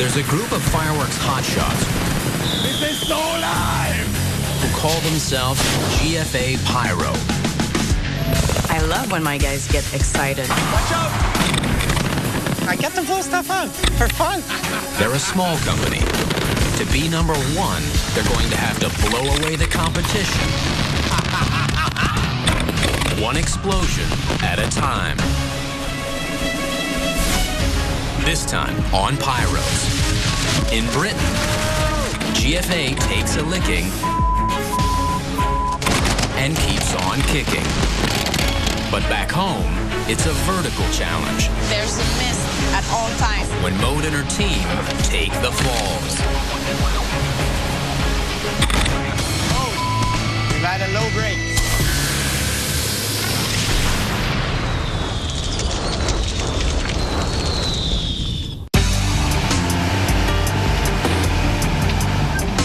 There's a group of fireworks hotshots. This is so live! Who call themselves GFA Pyro. I love when my guys get excited. Watch out! I get to blow stuff up for fun. They're a small company. To be number one, they're going to have to blow away the competition. One explosion at a time. This time on Pyros. In Britain, GFA takes a licking and keeps on kicking. But back home, it's a vertical challenge. There's a mist at all times. When Maud and her team take the falls. Oh, we've had a low break.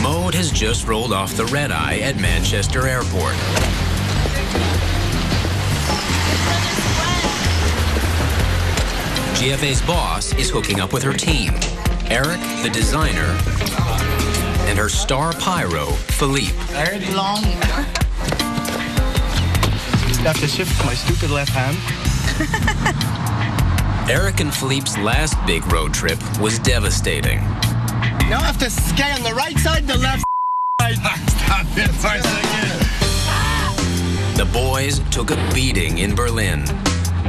Maud has just rolled off the red-eye at Manchester Airport. GFA's boss is hooking up with her team. Eric, the designer, and her star pyro, Philippe. Long. I have to shift my stupid left hand. Eric and Philippe's last big road trip was devastating. Now I have to skate on the right side, the left side. Stop it for a second. The boys took a beating in Berlin.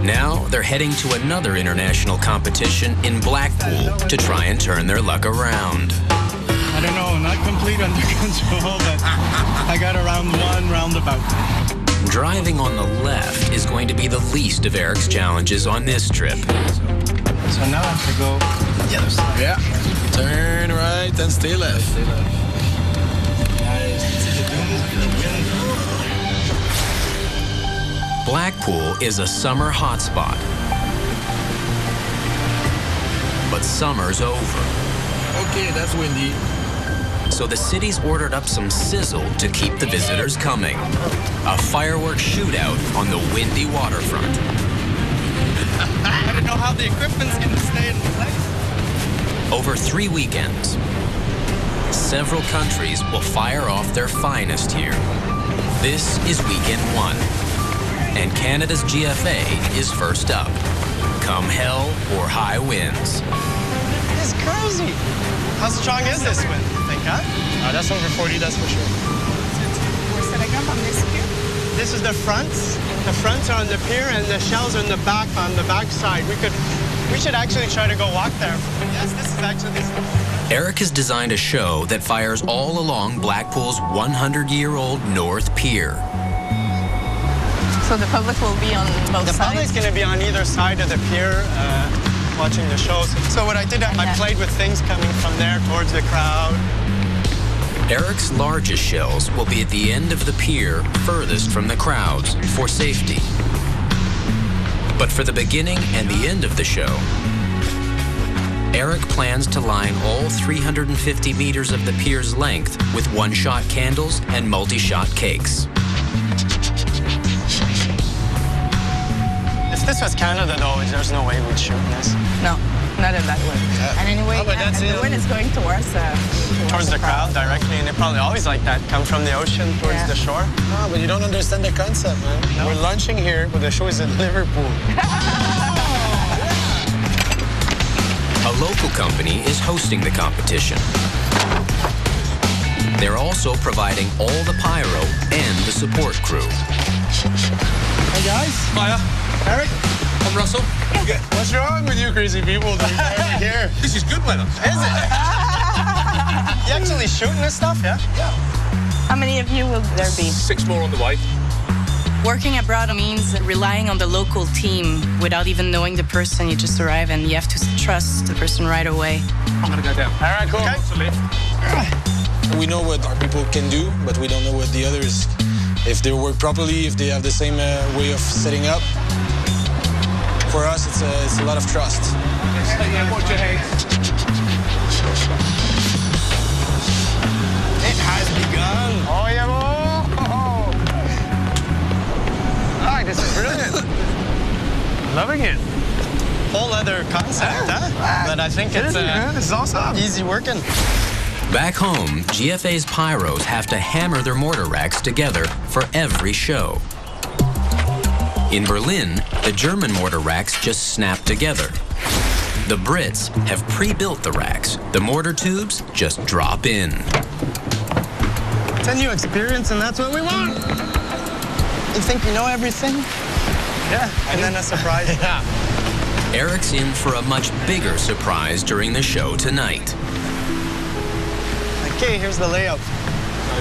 Now they're heading to another international competition in Blackpool to try and turn their luck around. I don't know, not complete under control, but I got around one roundabout. Driving on the left is going to be the least of Eric's challenges on this trip. So now I have to go the other side. Yeah. Turn right and stay left. Stay left. Blackpool is a summer hotspot. But summer's over. Okay, that's windy. So the city's ordered up some sizzle to keep the visitors coming. A fireworks shootout on the windy waterfront. I don't know how the equipment's going to stay in place. Over 3 weekends, several countries will fire off their finest here. This is weekend 1, and Canada's GFA is first up. Come hell or high winds. It's crazy. How strong is this wind, you think, huh? That's over 40, that's for sure. This is the fronts. The fronts are on the pier, and the shells are in the back, on the back side. We should actually try to go walk there. Yes, this is actually... Eric has designed a show that fires all along Blackpool's 100-year-old North Pier. So the public will be on both sides? The public's going to be on either side of the pier watching the shows. So what I did, I played with things coming from there towards the crowd. Eric's largest shells will be at the end of the pier, furthest from the crowds, for safety. But for the beginning and the end of the show, Eric plans to line all 350 meters of the pier's length with one-shot candles and multi-shot cakes. If this was Canada, though, there's no way we'd shoot this. No, not in that way. And anyway, the wind is going towards the crowd directly, and they probably always like that, come from the ocean towards the shore. No, but you don't understand the concept, man. No. We're lunching here, but the show is in Liverpool. A local company is hosting the competition. They're also providing all the pyro and the support crew. Hey guys. Maya. Eric. I'm Russell. Yeah. What's wrong with you crazy people down here? This is good weather. Is it? You actually shooting this stuff, yeah? Yeah. How many of you will there be? 6 more on the way. Working abroad means relying on the local team without even knowing the person. You just arrive and you have to trust the person right away. I'm gonna go down. All right, cool. Okay. We know what our people can do, but we don't know what the others, if they work properly, if they have the same way of setting up. For us, it's a lot of trust. Yeah, watch your head. It has begun. Oh, yeah, oh. All right, this is brilliant. Loving it. whole other concept, but I think it's awesome. easy working. Back home, GFA's Pyros have to hammer their mortar racks together for every show. In Berlin, the German mortar racks just snap together. The Brits have pre-built the racks. The mortar tubes just drop in. It's a new experience, and that's what we want. You think you know everything? Yeah. And then a surprise. Yeah. Eric's in for a much bigger surprise during the show tonight. Okay, here's the layout.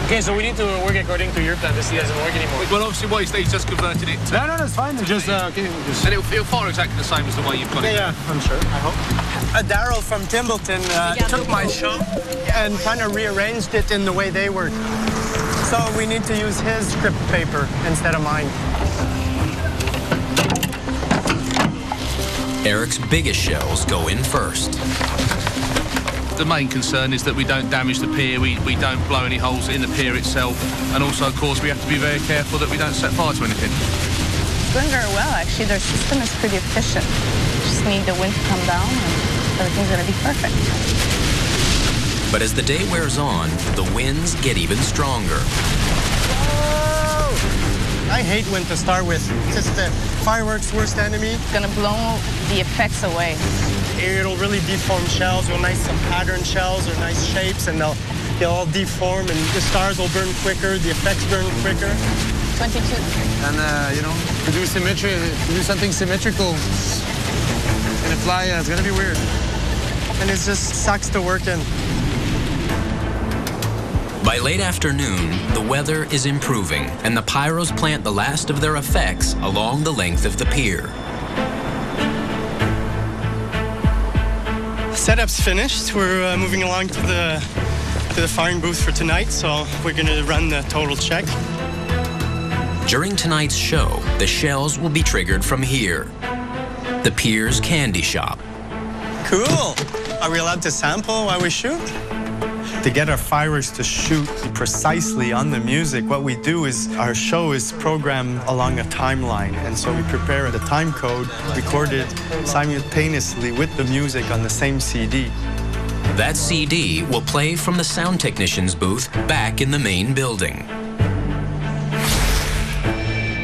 Okay, so we need to work according to your plan. This doesn't work anymore. Well, obviously, what he's just converted it to... No, that's fine. Just, okay. And it'll fire exactly the same as the way you've got it. Yeah, I'm sure. I hope. Daryl from Timbleton took my show and kind of rearranged it in the way they work. So we need to use his script paper instead of mine. Eric's biggest shells go in first. The main concern is that we don't damage the pier, we don't blow any holes in the pier itself, and also, of course, we have to be very careful that we don't set fire to anything. It's going very well, actually. Their system is pretty efficient. Just need the wind to come down, and everything's going to be perfect. But as the day wears on, the winds get even stronger. Whoa! I hate wind to start with. It's just the fireworks' worst enemy. It's going to blow the effects away. It'll really deform shells. We'll nice some pattern shells or nice shapes, and they'll all deform, and the stars will burn quicker, the effects burn quicker. 22. And, to do symmetry, to do something symmetrical in a fly, it's gonna be weird. And it just sucks to work in. By late afternoon, the weather is improving, and the Pyros plant the last of their effects along the length of the pier. Setup's finished. We're moving along to the firing booth for tonight, so we're gonna run the total check. During tonight's show, the shells will be triggered from here, the pier's candy shop. Cool. Are we allowed to sample while we shoot? To get our fireworks to shoot precisely on the music, what we do is our show is programmed along a timeline, and so we prepare the time code, record it simultaneously with the music on the same CD. That CD will play from the sound technician's booth back in the main building.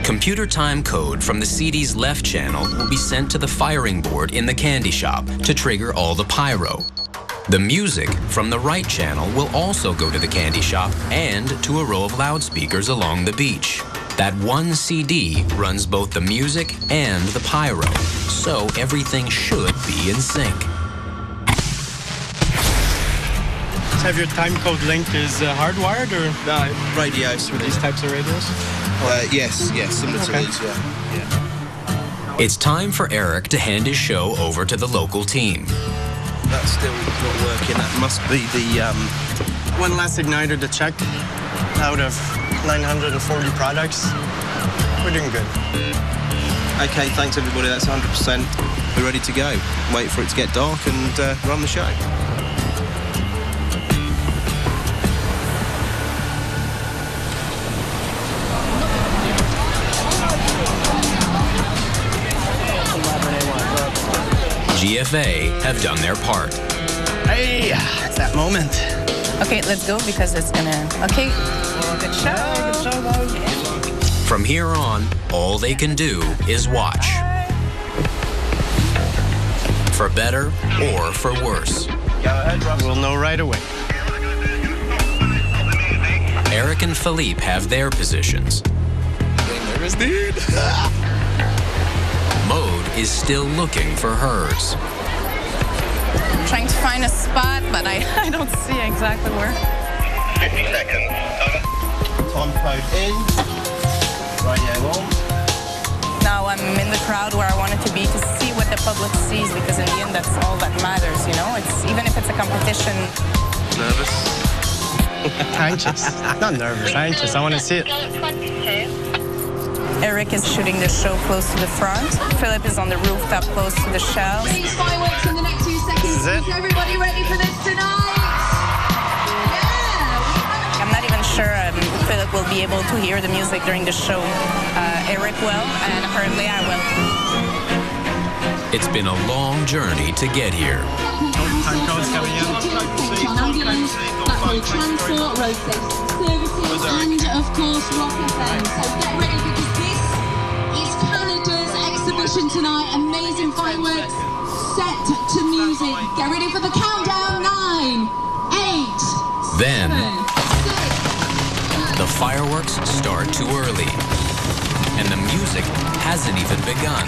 Computer time code from the CD's left channel will be sent to the firing board in the candy shop to trigger all the pyro. The music from the right channel will also go to the candy shop and to a row of loudspeakers along the beach. That one CD runs both the music and the pyro, so everything should be in sync. Have your time code link is hardwired or? No, radios. These types of radios? Yes, similar to these, yeah. It's time for Eric to hand his show over to the local team. That's still not working. That must be the... One last igniter to check out of 940 products. We're doing good. Okay, thanks everybody, that's 100%. We're ready to go. Wait for it to get dark and run the show. GFA have done their part. Hey, it's that moment. Okay, let's go because it's gonna... Okay, good show. Good show, guys. From here on, all they can do is watch. For better or for worse. We'll know right away. Eric and Philippe have their positions. Nervous, dude. Maude is still looking for hers. I'm trying to find a spot, but I don't see exactly where. 50 seconds. Time code in. Radio on. Now I'm in the crowd where I wanted to be to see what the public sees, because in the end that's all that matters, you know? It's even if it's a competition. Nervous? Anxious. Not nervous, anxious. I want to see it. Eric is shooting the show close to the front. Philip is on the rooftop close to the shells. These fireworks in the next 2 seconds. This is it. Is everybody ready for this tonight? Yeah! I'm not even sure Philip will be able to hear the music during the show. Eric will, and apparently I will. It's been a long journey to get here. Time codes coming in. Ambulance, backward transport, road safety services, and of course Rock FM. So get ready because this is Canada's exhibition tonight. Amazing fireworks set to music. Get ready for the countdown. 9, 8, Then 7, 6, the fireworks start too early, and the music hasn't even begun.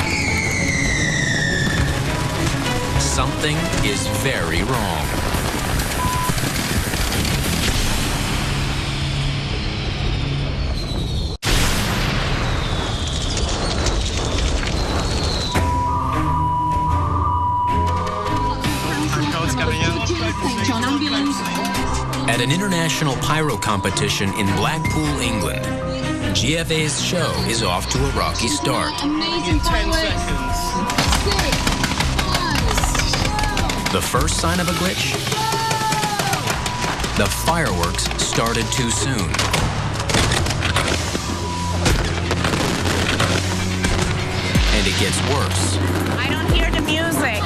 Something is very wrong. At an international pyro competition in Blackpool, England, GFA's show is off to a rocky start. amazing fireworks. 6, 5, The first sign of a glitch? The fireworks started too soon. And it gets worse. I don't hear the music.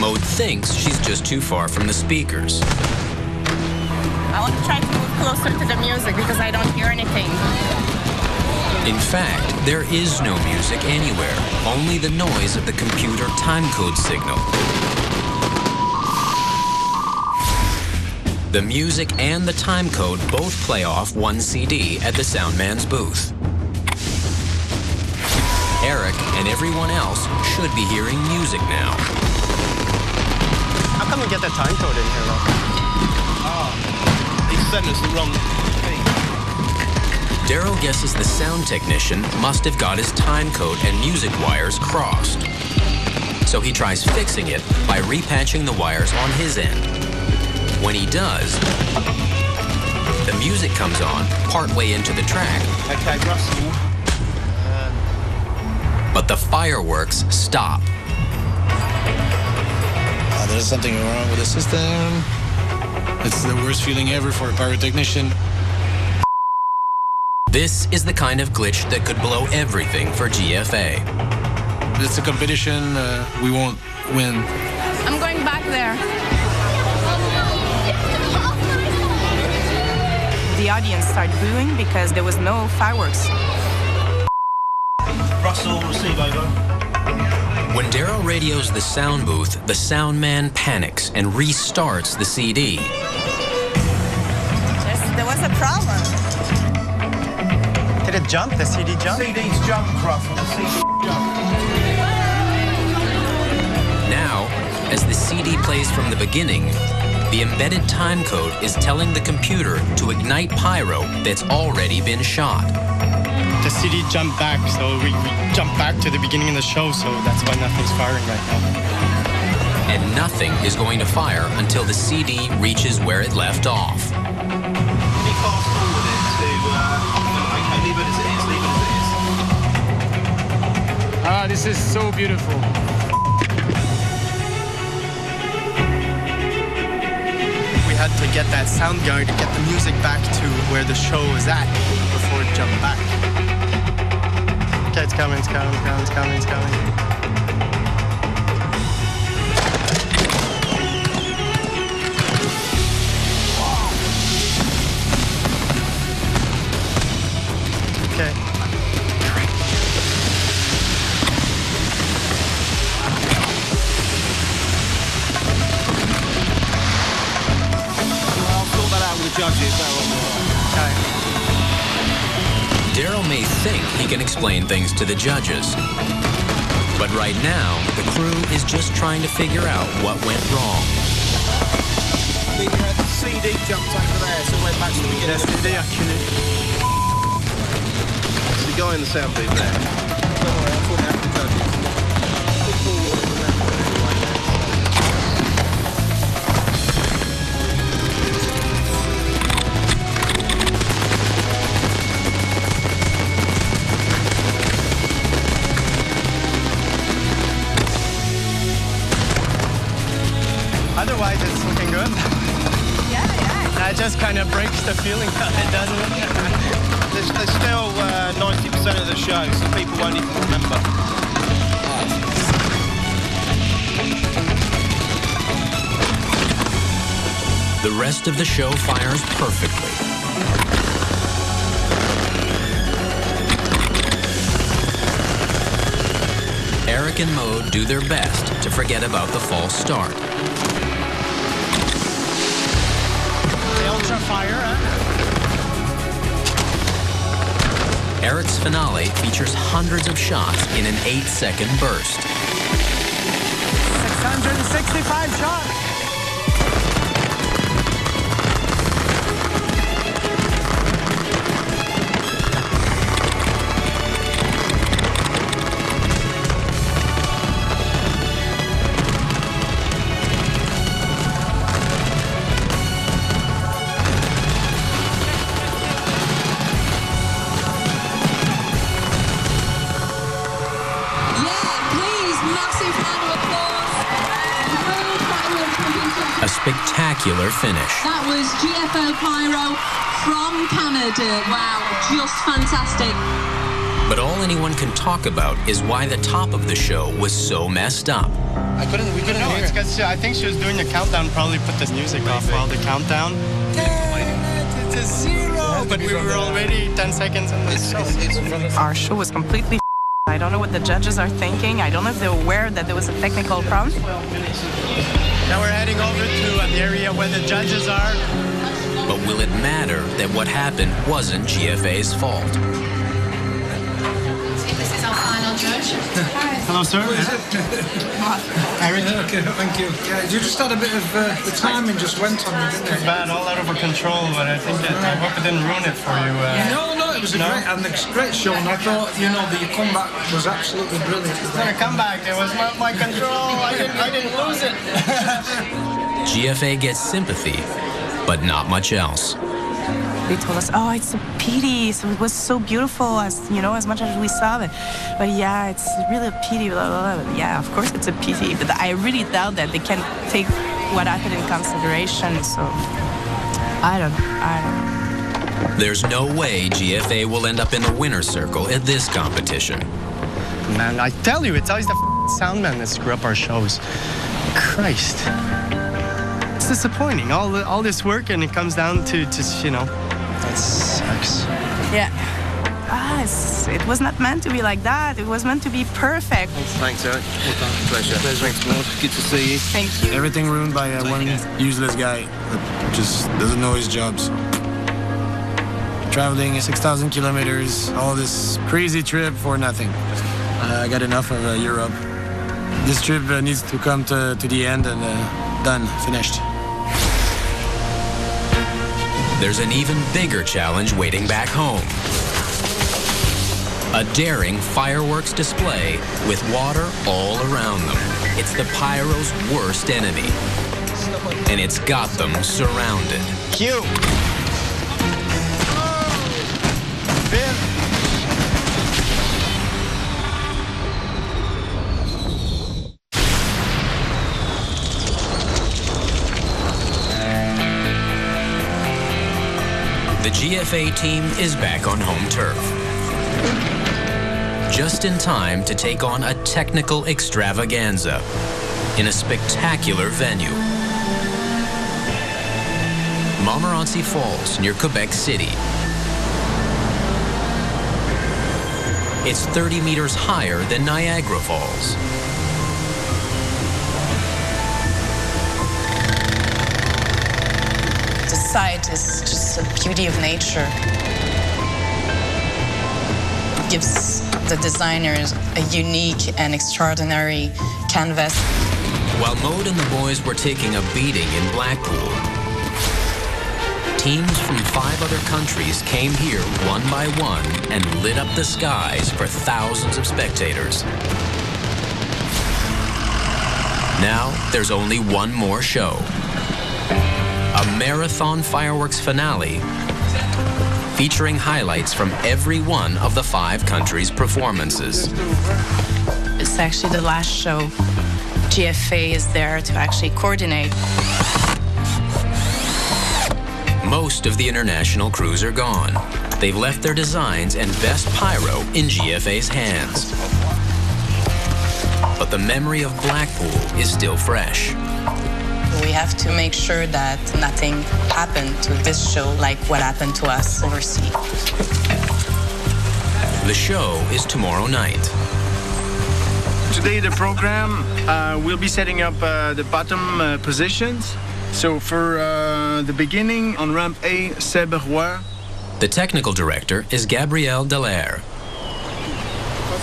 Maud thinks she's just too far from the speakers. I want to try to move closer to the music because I don't hear anything. In fact, there is no music anywhere, only the noise of the computer timecode signal. The music and the timecode both play off one CD at the soundman's booth. Eric and everyone else should be hearing music now. How come we get the time code in here, though? He sent us the wrong thing. Daryl guesses the sound technician must have got his timecode and music wires crossed. So he tries fixing it by repatching the wires on his end. When he does, the music comes on partway into the track. Okay, Russell. But the fireworks stop. There's something wrong with the system. It's the worst feeling ever for a pyrotechnician. This is the kind of glitch that could blow everything for GFA. It's a competition. We won't win. I'm going back there. The audience started booing because there was no fireworks. Russell, receive over. When Daryl radios the sound booth, the sound man panics and restarts the CD. There was a problem. Did it jump? The CD jump? CD's jump, Russell. The CD jump. Now, as the CD plays from the beginning, the embedded timecode is telling the computer to ignite pyro that's already been shot. The CD jumped back, so we jumped back to the beginning of the show, so that's why nothing's firing right now. And nothing is going to fire until the CD reaches where it left off. Can you fast forward it to, okay, leave it as it is, leave it as it is. Ah, this is so beautiful. We had to get that sound guy to get the music back to where the show was at before it jumped back. Okay, it's coming, it's coming, it's coming, it's coming, it's coming. Okay. I'll sort that out with the judges. Okay. Daryl may think he can explain things to the judges. But right now, the crew is just trying to figure out what went wrong. The CD jumped over there, so it went back to the beginning. CD actually. It's the guy in the sound booth there. Don't worry, I'll sort it out with the judges. Otherwise, it's looking good. Yeah. That just kind of breaks the feeling that it doesn't. There's still 90% of the show, so people won't even remember. the rest of the show fires perfectly. Eric and Maud do their best to forget about the false start. The ultra fire, huh? Eric's finale features hundreds of shots in an 8-second burst. 665 shots. A spectacular finish. That was GFO Pyro from Canada. Wow, just fantastic. But all anyone can talk about is why the top of the show was so messed up. We couldn't hear. It's because I think she was doing the countdown, probably put the music off while the countdown. It's a 0, but we were already 10 seconds in the show. Our show was completely I don't know what the judges are thinking. I don't know if they're aware that there was a technical problem. Now we're heading over to the area where the judges are. But will it matter that what happened wasn't GFA's fault? This is our final judge. Hello, sir. Eric. Okay, thank you. Yeah, you just had a bit of the timing just went on you, didn't it? It's bad, all out of control, but I think I hope it didn't ruin it for you. No, it was a great show, and I thought, that your comeback was absolutely brilliant. It's not a comeback, it was my control. I didn't lose it. GFA gets sympathy, but not much else. They told us, oh, it's a pity. So it was so beautiful, as much as we saw it. But yeah, it's really a pity. Blah, blah, blah. Yeah, of course it's a pity. But I really doubt that they can take what happened in consideration. So I don't know. There's no way GFA will end up in the winner's circle at this competition. Man, I tell you, it's always the sound man that screw up our shows. Christ. It's disappointing. All this work, and it comes down to just, that sucks. Yeah. It was not meant to be like that. It was meant to be perfect. Thanks, Eric. Pleasure. Thanks, Maud. Good to see you. Thank you. Everything ruined by one useless guy that just doesn't know his jobs. Traveling 6,000 kilometers, all this crazy trip for nothing. I got enough of Europe. This trip needs to come to the end and done, finished. There's an even bigger challenge waiting back home. A daring fireworks display with water all around them. It's the Pyro's worst enemy. And it's got them surrounded. Cue! The GFA team is back on home turf. Just in time to take on a technical extravaganza in a spectacular venue. Montmorency Falls near Quebec City. It's 30 meters higher than Niagara Falls. The site is just a beauty of nature. It gives the designers a unique and extraordinary canvas. While Maud and the boys were taking a beating in Blackpool, teams from 5 other countries came here one by one and lit up the skies for thousands of spectators. Now, there's only one more show. A marathon fireworks finale featuring highlights from every one of the 5 countries' performances. It's actually the last show. GFA is there to actually coordinate. Most of the international crews are gone. They've left their designs and best pyro in GFA's hands. But the memory of Blackpool is still fresh. We have to make sure that nothing happened to this show like what happened to us overseas. The show is tomorrow night. Today the program, we'll be setting up the bottom positions. So for the beginning, on ramp A, Serie. The technical director is Gabriel Dallaire.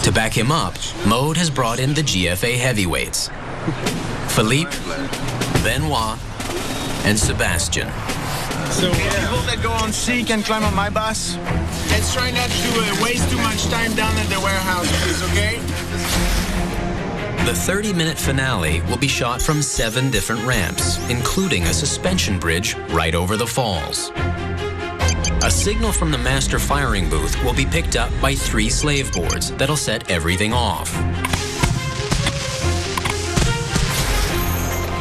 To back him up, Maude has brought in the GFA heavyweights, Philippe, Benoit, and Sebastian. So people that go on C can climb on my bus. Let's try not to waste too much time down at the warehouse, please, okay? The 30-minute finale will be shot from 7 different ramps, including a suspension bridge right over the falls. A signal from the master firing booth will be picked up by 3 slave boards that'll set everything off.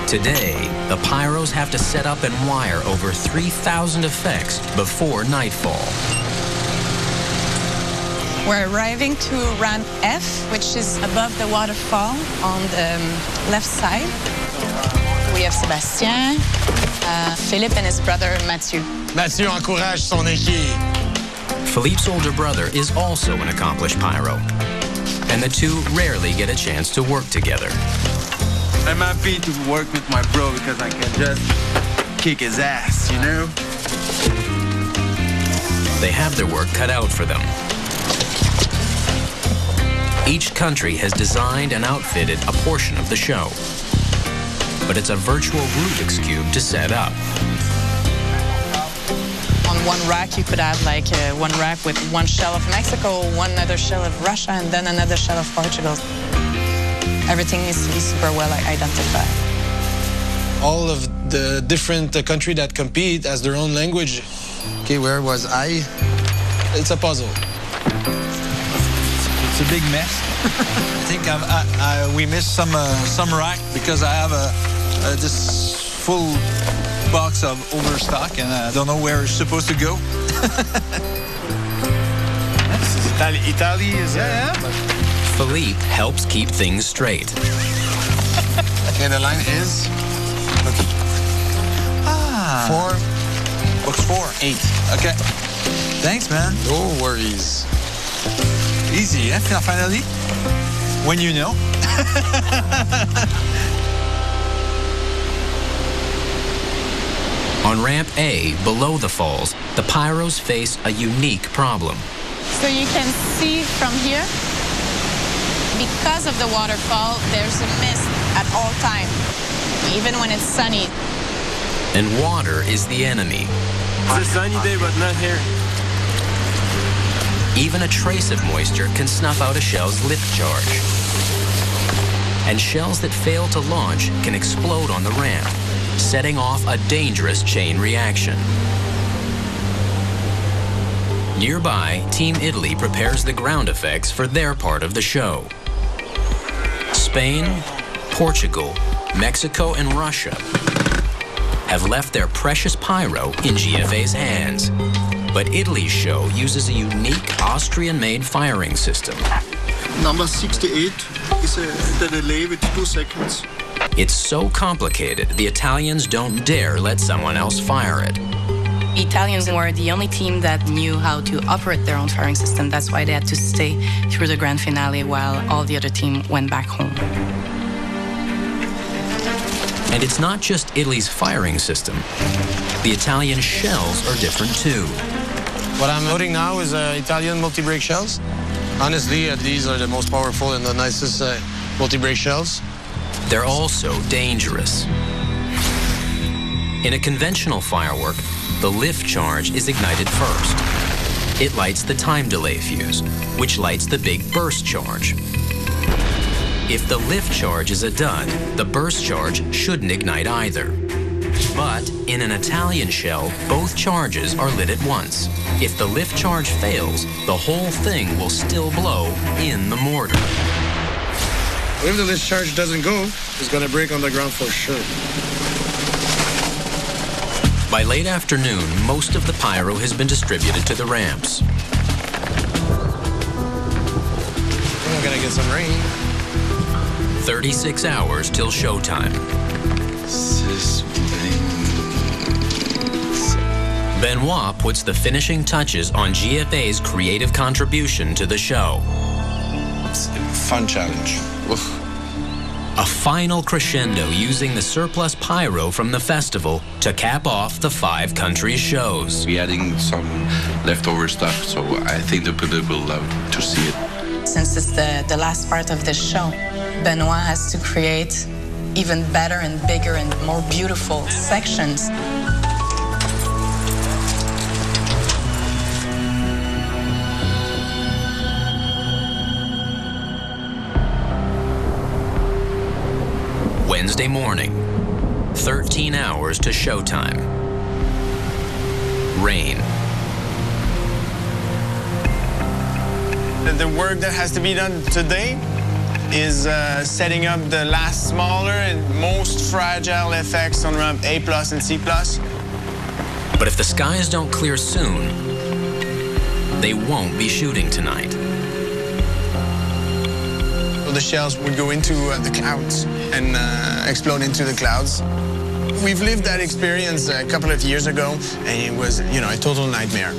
Today, the Pyros have to set up and wire over 3,000 effects before nightfall. We're arriving to ramp F, which is above the waterfall on the left side. We have Sébastien, Philippe and his brother Mathieu. Mathieu encourage son équipe. Philippe's older brother is also an accomplished pyro, and the two rarely get a chance to work together. I'm happy to work with my bro because I can just kick his ass, you know? They have their work cut out for them. Each country has designed and outfitted a portion of the show, but it's a virtual Rubik's Cube to set up. On one rack, you could have like one rack with one shell of Mexico, one other shell of Russia, and then another shell of Portugal. Everything needs to be super well identified. All of the different countries that compete has their own language. Okay, where was I? It's a puzzle. It's a big mess. I think we missed some rack because I have this full box of overstock and I don't know where it's supposed to go. Italy is Philippe helps keep things straight. Okay, the line is... Okay. 4. Box 4. 8. Okay. Thanks, man. No worries. Easy, eh? Finally. When you know. On ramp A, below the falls, the Pyros face a unique problem. So you can see from here, because of the waterfall, there's a mist at all time, even when it's sunny. And water is the enemy. It's a sunny day, but not here. Even a trace of moisture can snuff out a shell's lift charge. And shells that fail to launch can explode on the ramp, setting off a dangerous chain reaction. Nearby, Team Italy prepares the ground effects for their part of the show. Spain, Portugal, Mexico, and Russia have left their precious pyro in GFA's hands. But Italy's show uses a unique Austrian-made firing system. Number 68 is the delay with 2 seconds. It's so complicated, the Italians don't dare let someone else fire it. The Italians were the only team that knew how to operate their own firing system. That's why they had to stay through the grand finale while all the other team went back home. And it's not just Italy's firing system. The Italian shells are different too. What I'm loading now is Italian multi-break shells. Honestly, these are the most powerful and the nicest multi-break shells. They're also dangerous. In a conventional firework, the lift charge is ignited first. It lights the time delay fuse, which lights the big burst charge. If the lift charge is a dud, the burst charge shouldn't ignite either. But in an Italian shell, both charges are lit at once. If the lift charge fails, the whole thing will still blow in the mortar. If the lift charge doesn't go, it's going to break on the ground for sure. By late afternoon, most of the pyro has been distributed to the ramps. We're going to get some rain. 36 hours till showtime. Benoit puts the finishing touches on GFA's creative contribution to the show. It's a fun challenge. Oof. A final crescendo using the surplus pyro from the festival to cap off the 5 countries' shows. We're adding some leftover stuff, so I think the public will love to see it. Since it's the last part of the show, Benoit has to create even better and bigger and more beautiful sections. Wednesday morning, 13 hours to showtime. Rain. The work that has to be done today is setting up the last smaller and most fragile effects on ramp A+ and C+. But if the skies don't clear soon, they won't be shooting tonight. The shells would go into the clouds and explode into the clouds. We've lived that experience a couple of years ago, and it was, a total nightmare.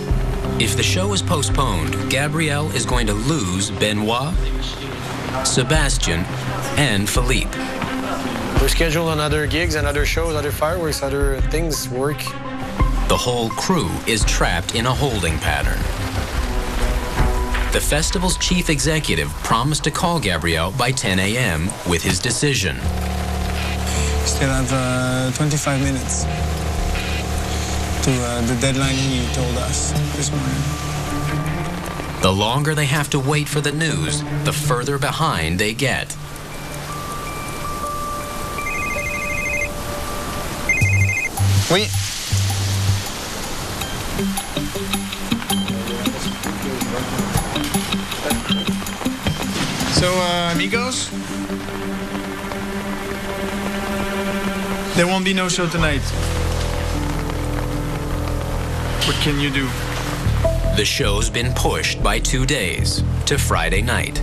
If the show is postponed, Gabrielle is going to lose Benoit, Sebastian, and Philippe. We're scheduled on other gigs and other shows, other fireworks, other things, work. The whole crew is trapped in a holding pattern. The festival's chief executive promised to call Gabrielle by 10 a.m. with his decision. Still have 25 minutes to the deadline he told us this morning. The longer they have to wait for the news, the further behind they get. Oui. So, amigos, there won't be no show tonight. What can you do? The show's been pushed by 2 days to Friday night.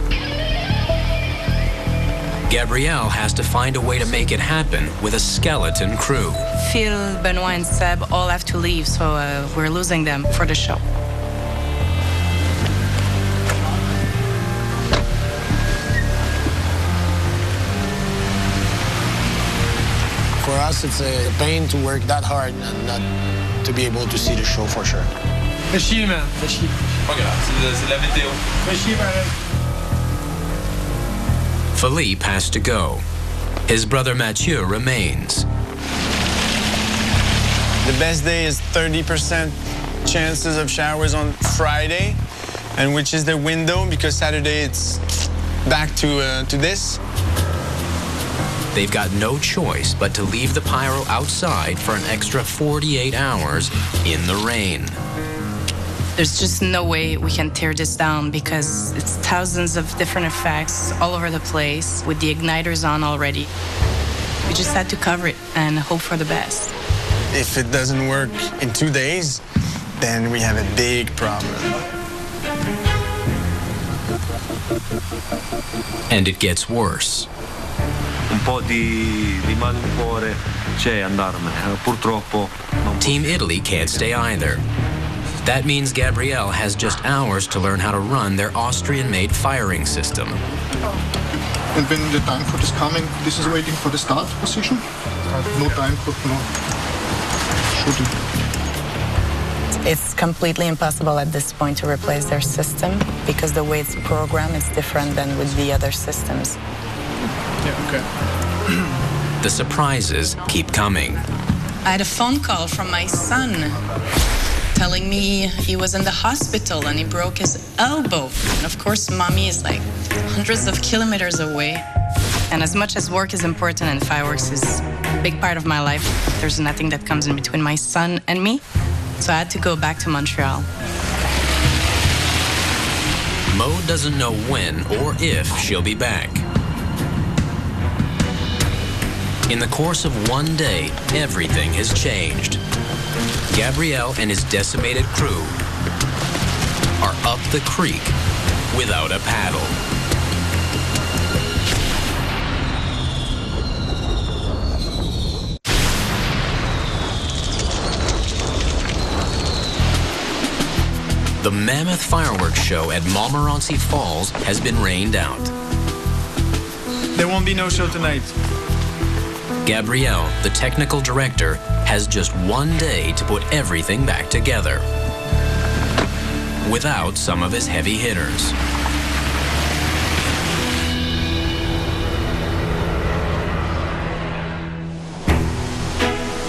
Gabrielle has to find a way to make it happen with a skeleton crew. Phil, Benoit, and Seb all have to leave, so we're losing them for the show. For us, it's a pain to work that hard and not to be able to see the show for sure. Fais chier, man. Fais chier. Regarde, c'est la météo. Fais chier, pareil. Philippe has to go. His brother Mathieu remains. The best day is 30% chances of showers on Friday, and which is the window because Saturday it's back to this. They've got no choice but to leave the pyro outside for an extra 48 hours in the rain. There's just no way we can tear this down because it's thousands of different effects all over the place with the igniters on already. We just had to cover it and hope for the best. If it doesn't work in 2 days, then we have a big problem. And it gets worse. Un po' di malincuore c'è andarmene. Purtroppo. Team Italy can't stay either. That means Gabrielle has just hours to learn how to run their Austrian-made firing system. And when the time for this coming, this is waiting for the start position. No time for shooting. It's completely impossible at this point to replace their system because the way it's programmed is different than with the other systems. Yeah, okay. The surprises keep coming. I had a phone call from my son telling me he was in the hospital and he broke his elbow. And of course, mommy is like hundreds of kilometers away. And as much as work is important and fireworks is a big part of my life, there's nothing that comes in between my son and me. So I had to go back to Montreal. Mo doesn't know when or if she'll be back. In the course of one day, everything has changed. Gabrielle and his decimated crew are up the creek without a paddle. The mammoth fireworks show at Montmorency Falls has been rained out. There won't be no show tonight. Gabrielle, the technical director, has just one day to put everything back together without some of his heavy hitters.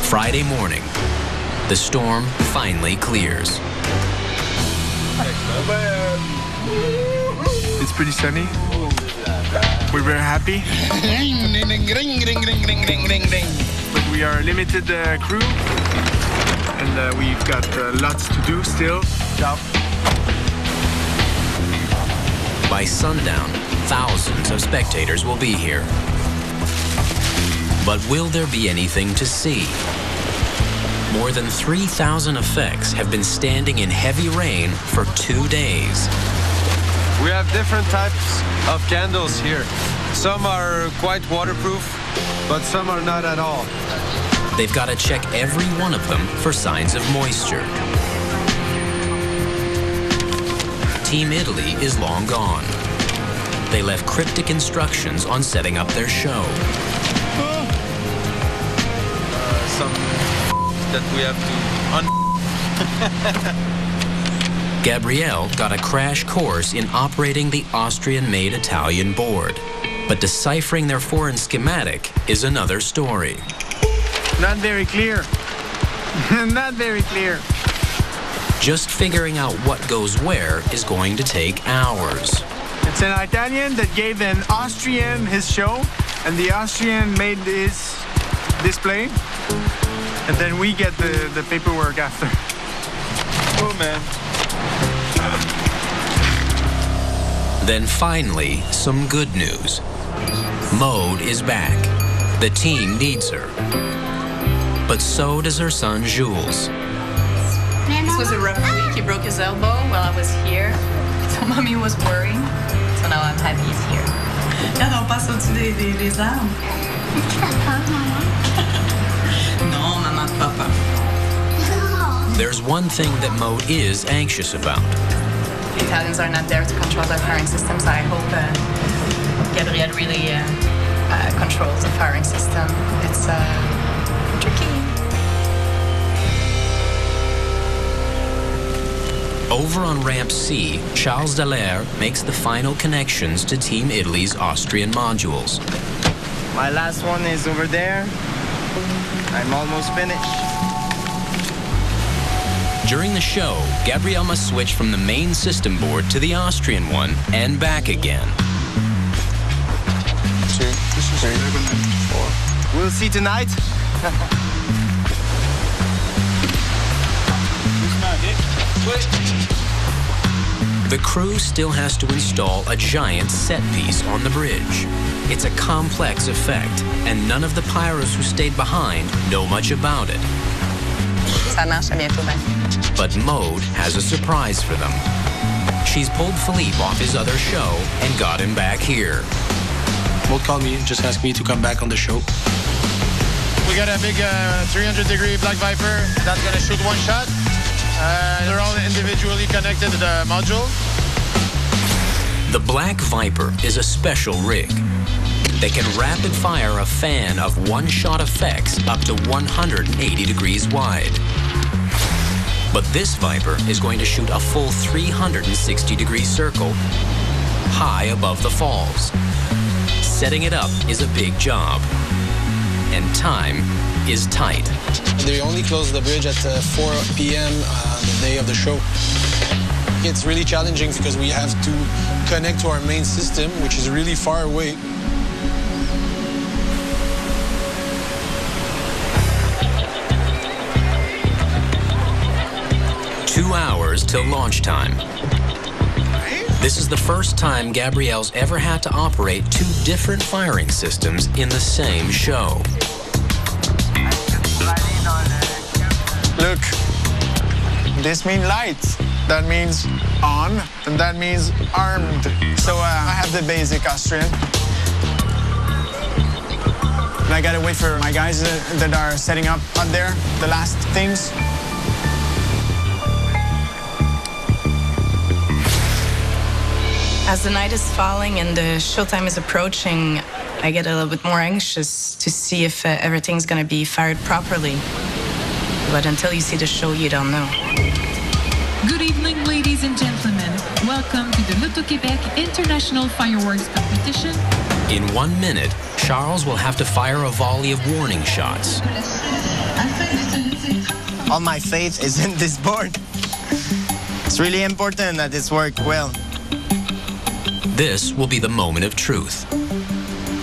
Friday morning, the storm finally clears. It's pretty sunny. We're very happy. But we are a limited crew, and we've got lots to do still. Ciao. By sundown, thousands of spectators will be here. But will there be anything to see? More than 3,000 effects have been standing in heavy rain for 2 days. We have different types of candles here. Some are quite waterproof, but some are not at all. They've got to check every one of them for signs of moisture. Team Italy is long gone. They left cryptic instructions on setting up their show. Some that we have to Gabrielle got a crash course in operating the Austrian-made Italian board. But deciphering their foreign schematic is another story. Not very clear. Not very clear. Just figuring out what goes where is going to take hours. It's an Italian that gave an Austrian his show, and the Austrian made his display, and then we get the paperwork after. Oh, man. Then finally, some good news. Maude is back. The team needs her. But so does her son, Jules. This was a rough week. He broke his elbow while I was here. So mommy was worried. So now I'm happy he's here. Regarde, on passe au-dessus des arbres. Non, maman, papa. There's one thing that Maude is anxious about. The Italians are not there to control the firing system, so I hope Gabrielle really controls the firing system. It's tricky. Over on Ramp C, Charles Dallaire makes the final connections to Team Italy's Austrian modules. My last one is over there. I'm almost finished. During the show, Gabrielle must switch from the main system board to the Austrian one and back again. 2, 3, 4. We'll see tonight. The crew still has to install a giant set piece on the bridge. It's a complex effect, and none of the Pyros who stayed behind know much about it. Ça marche, à bientôt, bye. But Maude has a surprise for them. She's pulled Philippe off his other show and got him back here. Maude called me, just asked me to come back on the show. We got a big 300-degree Black Viper that's going to shoot one shot. They're all individually connected to the module. The Black Viper is a special rig. They can rapid fire a fan of one-shot effects up to 180 degrees wide. But this Viper is going to shoot a full 360-degree circle high above the falls. Setting it up is a big job, and time is tight. They only close the bridge at 4 p.m. The day of the show. It's really challenging because we have to connect to our main system, which is really far away. Two hours till launch time. This is the first time Gabrielle's ever had to operate two different firing systems in the same show. Look, this means lights. That means on, and that means armed. So I have the basic Austrian. And I gotta wait for my guys that are setting up there, the last things. As the night is falling and the showtime is approaching, I get a little bit more anxious to see if everything's going to be fired properly. But until you see the show, you don't know. Good evening, ladies and gentlemen. Welcome to the L'Auto-Québec International Fireworks Competition. In 1 minute, Charles will have to fire a volley of warning shots. All my faith is in this board. It's really important that this works well. This will be the moment of truth.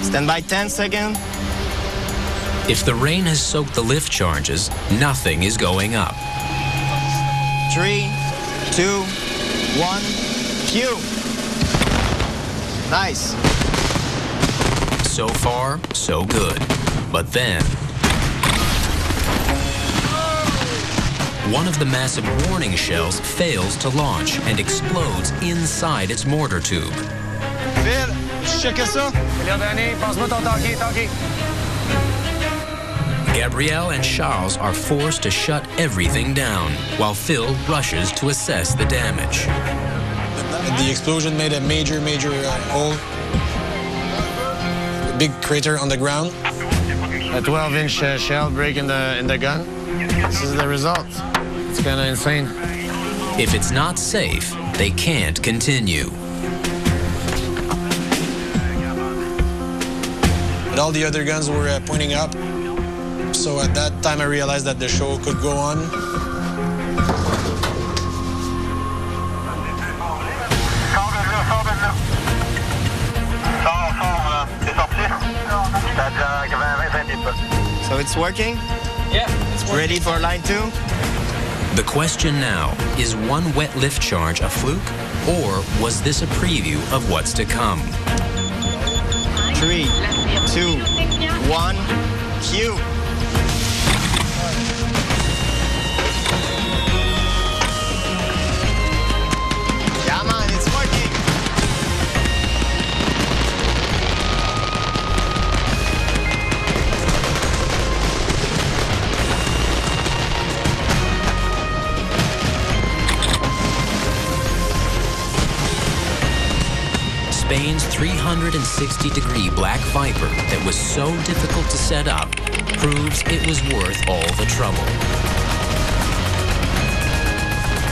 Stand by 10 seconds. If the rain has soaked the lift charges, nothing is going up. 3, 2, 1, cue. Nice. So far, so good. But then, one of the massive warning shells fails to launch and explodes inside its mortar tube. Phil, checker ça. Passe-moi ton tanky. Gabrielle and Charles are forced to shut everything down, while Phil rushes to assess the damage. The explosion made a major hole. A big crater on the ground. A 12-inch shell break in the gun. This is the result. It's kind of insane. If it's not safe, they can't continue. But all the other guns were pointing up. So at that time I realized that the show could go on. So it's working? Yeah, it's working. Ready for line 2? The question now, is one wet lift charge a fluke, or was this a preview of what's to come? 3, 2, 1, cue. Yeah, man, it's working. Spain's 360-degree Black Viper that was so difficult to set up proves it was worth all the trouble.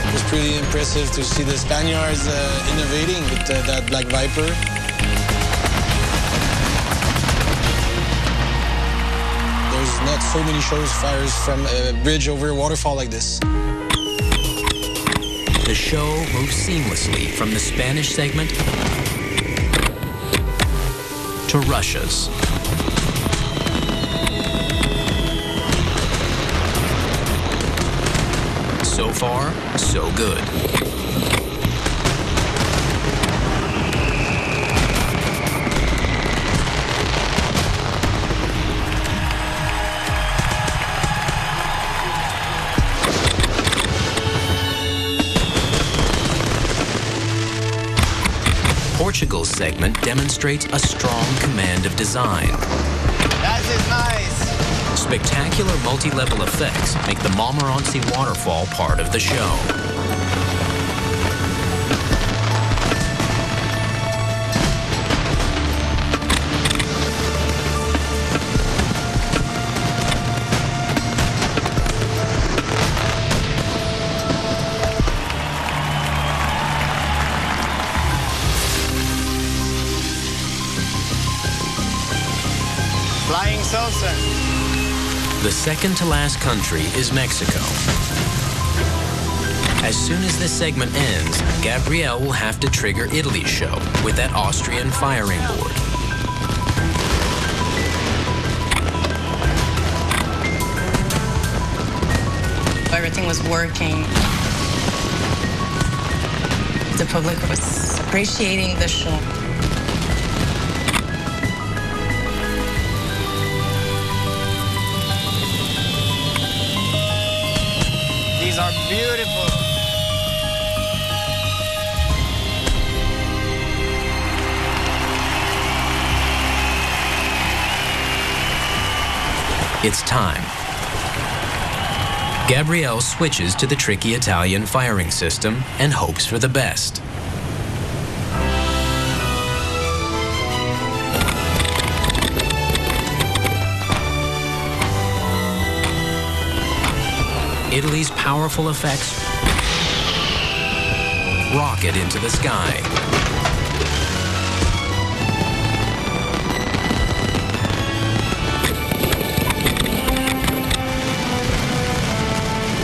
It was pretty impressive to see the Spaniards innovating with that Black Viper. There's not so many shows fires from a bridge over a waterfall like this. The show moves seamlessly from the Spanish segment to Russia's. So far, so good. Portugal's segment demonstrates a strong command of design. That is nice. Spectacular multi-level effects make the Montmorency waterfall part of the show. Flying salsa. The second to last country is Mexico. As soon as this segment ends, Gabrielle will have to trigger Italy's show with that Austrian firing board. Everything was working. The public was appreciating the show. These are beautiful. It's time. Gabrielle switches to the tricky Italian firing system and hopes for the best. Italy's powerful effects rocket into the sky.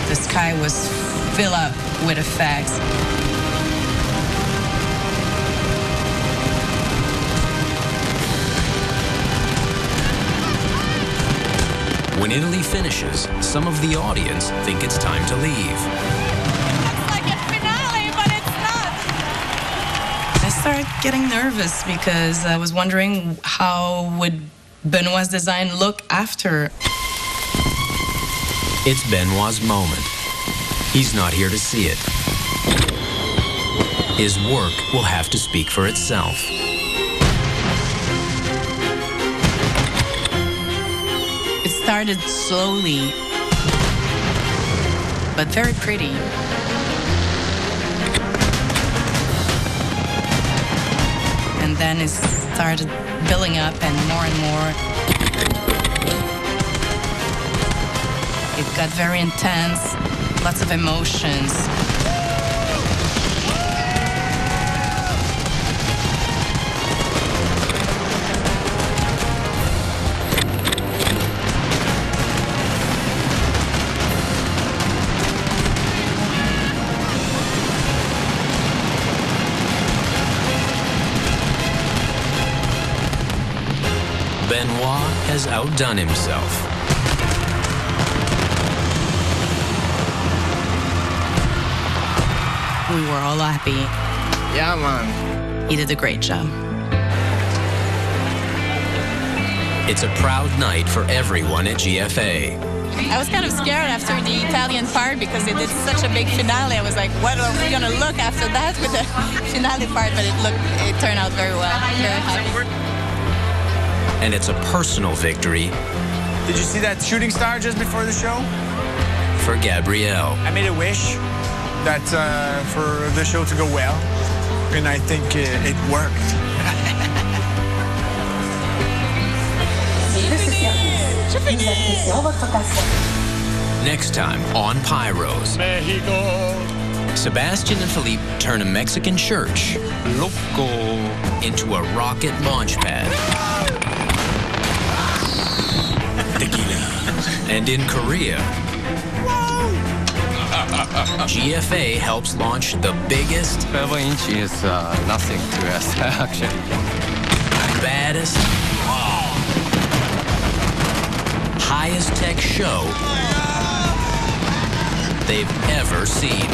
The sky was filled up with effects. When Italy finishes, some of the audience think it's time to leave. I started getting nervous because I was wondering how would Benoit's design look after. It's Benoit's moment. He's not here to see it. His work will have to speak for itself. It started slowly, but very pretty. And then it started building up and more. It got very intense, lots of emotions. Benoit has outdone himself. We were all happy. Yeah, man. He did a great job. It's a proud night for everyone at GFA. I was kind of scared after the Italian part because they did such a big finale. I was like, what are we going to look after that with the finale part? But it turned out very well. Very happy. And it's a personal victory. Did you see that shooting star just before the show? For Gabrielle. I made a wish that for the show to go well, and I think it worked. Next time on Pyros. Mexico. Sebastian and Philippe turn a Mexican church loco into a rocket launch pad. Tequila. And in Korea, GFA helps launch the biggest, 12-inch is nothing to us, actually. baddest, highest tech show they've ever seen.